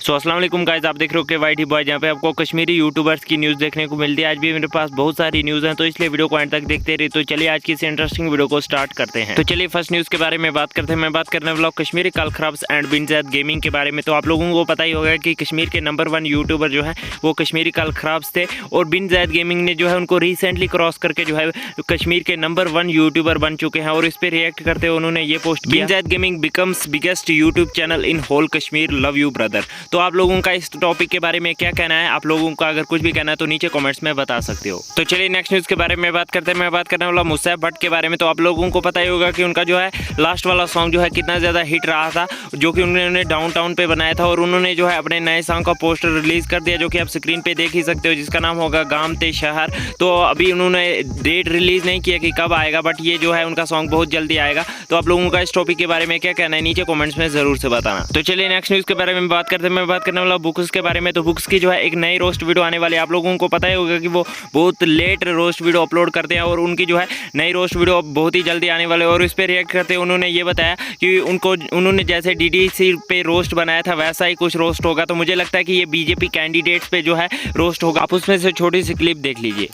सो अस्सलाम वालेकुम गाइस, आप देख रहे हो के वाई टी बॉय, जहाँ पे आपको कश्मीरी यूट्यूबर्स की न्यूज़ देखने को मिलती है। आज भी मेरे पास बहुत सारी न्यूज़ हैं, तो इसलिए वीडियो को एंड तक देखते रहिए। तो चलिए आज की इस इंटरेस्टिंग वीडियो को स्टार्ट करते हैं। तो चलिए फर्स्ट न्यूज़ के बारे में बात करते हैं। मैं बात करने वाला हूँ कश्मीरी कालखराब्स एंड बिन ज़ैद गेमिंग के बारे में। तो आप लोगों को पता ही होगा कि कश्मीर के नंबर 1 यूट्यूबर जो है वो कश्मीरी कालखराब्स थे, और बिन ज़ैद गेमिंग ने जो है उनको रिसेंटली क्रॉस करके जो है कश्मीर के नंबर 1 यूट्यूबर बन चुके हैं। और इस पर रिएक्ट करते हुए उन्होंने ये पोस्ट किया, Bin Zaid gaming becomes biggest YouTube channel in whole Kashmir, love you brother. तो आप लोगों का इस टॉपिक के बारे में क्या कहना है? आप लोगों का अगर कुछ भी कहना है तो नीचे कमेंट्स में बता सकते हो। तो चलिए नेक्स्ट न्यूज़ के बारे में बात करते हैं। मैं बात करने वाला मुसैब भट्ट के बारे में। तो आप लोगों को पता ही होगा कि उनका जो है लास्ट वाला सॉन्ग जो है कितना ज़्यादा हिट रहा था, जो कि उन्होंने डाउनटाउन पे बनाया था। और उन्होंने जो है अपने नए सॉन्ग का पोस्टर रिलीज़ कर दिया, जो कि आप स्क्रीन पे देख ही सकते हो, जिसका नाम होगा गाम ते शहर। तो अभी उन्होंने डेट रिलीज़ नहीं किया कि कब आएगा, बट ये जो है उनका सॉन्ग बहुत जल्दी आएगा। तो आप लोगों का इस टॉपिक के बारे में क्या कहना है नीचे कमेंट्स में ज़रूर से बताना। तो चलिए नेक्स्ट न्यूज़ के बारे में बात करते हैं। मैं बात करने वाला बुक्स के बारे में। तो बुक्स की जो है एक नई रोस्ट वीडियो आने वाली है। आप लोगों को पता ही होगा कि वो बहुत लेट रोस्ट वीडियो अपलोड करते हैं, और उनकी जो है नई रोस्ट वीडियो बहुत ही जल्दी आने वाले। और इस पर रिएक्ट करते हुए उन्होंने ये बताया कि उन्होंने जैसे डीडीसी पे रोस्ट बनाया था वैसा ही कुछ रोस्ट होगा। तो मुझे लगता है कि ये बीजेपी कैंडिडेट्स पे जो है रोस्ट होगा। आप उसमें से छोटी सी क्लिप देख लीजिए।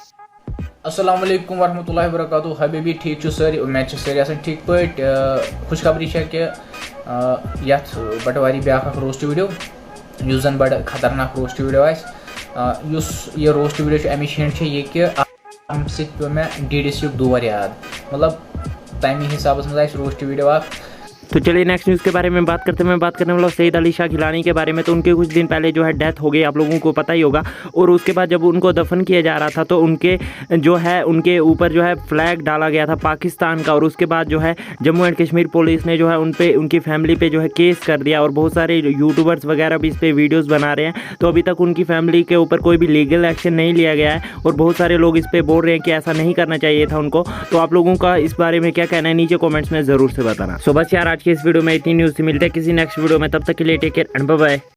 अस्सलाम वालेकुम वरहमतुल्लाहि वबरकातुहू। हबीबी ठीक छु सारी, उम्मीद छु सारी आसान ठीक पट। खुशखबरी कि यथ बटवारी ब्याख रोस्ट वीडियो युस जन बड़ खतरनाक रोस्ट वीडियो युस ये रोस्ट वीडियो अमिश हिंट ये कि अमि सत पे मे डीडीसी दौर याद, मतलब तमी हिसाब से रोस्ट वीडियो। तो चलिए नेक्स्ट न्यूज़ के बारे में बात करते हैं। मैं बात करने वाला सईद अली शाह गिलानी के बारे में। तो उनके कुछ दिन पहले जो है डेथ हो गई, आप लोगों को पता ही होगा। और उसके बाद जब उनको दफन किया जा रहा था तो उनके जो है उनके ऊपर जो है फ्लैग डाला गया था पाकिस्तान का। और उसके बाद जो है जम्मू एंड कश्मीर पुलिस ने जो है उन पे उनकी फैमिली पे जो है केस कर दिया, और बहुत सारे यूट्यूबर्स वगैरह भी इस पर वीडियोज़ बना रहे हैं। तो अभी तक उनकी फैमिली के ऊपर कोई भी लीगल एक्शन नहीं लिया गया है, और बहुत सारे लोग इस पर बोल रहे हैं कि ऐसा नहीं करना चाहिए था उनको। तो आप लोगों का इस बारे में क्या कहना है नीचे कॉमेंट्स में ज़रूर से बताना। सो बस यार आज की इस वीडियो में इतनी न्यूज़ मिलते हैं किसी नेक्स्ट वीडियो में। तब तक के लिए take care and bye bye.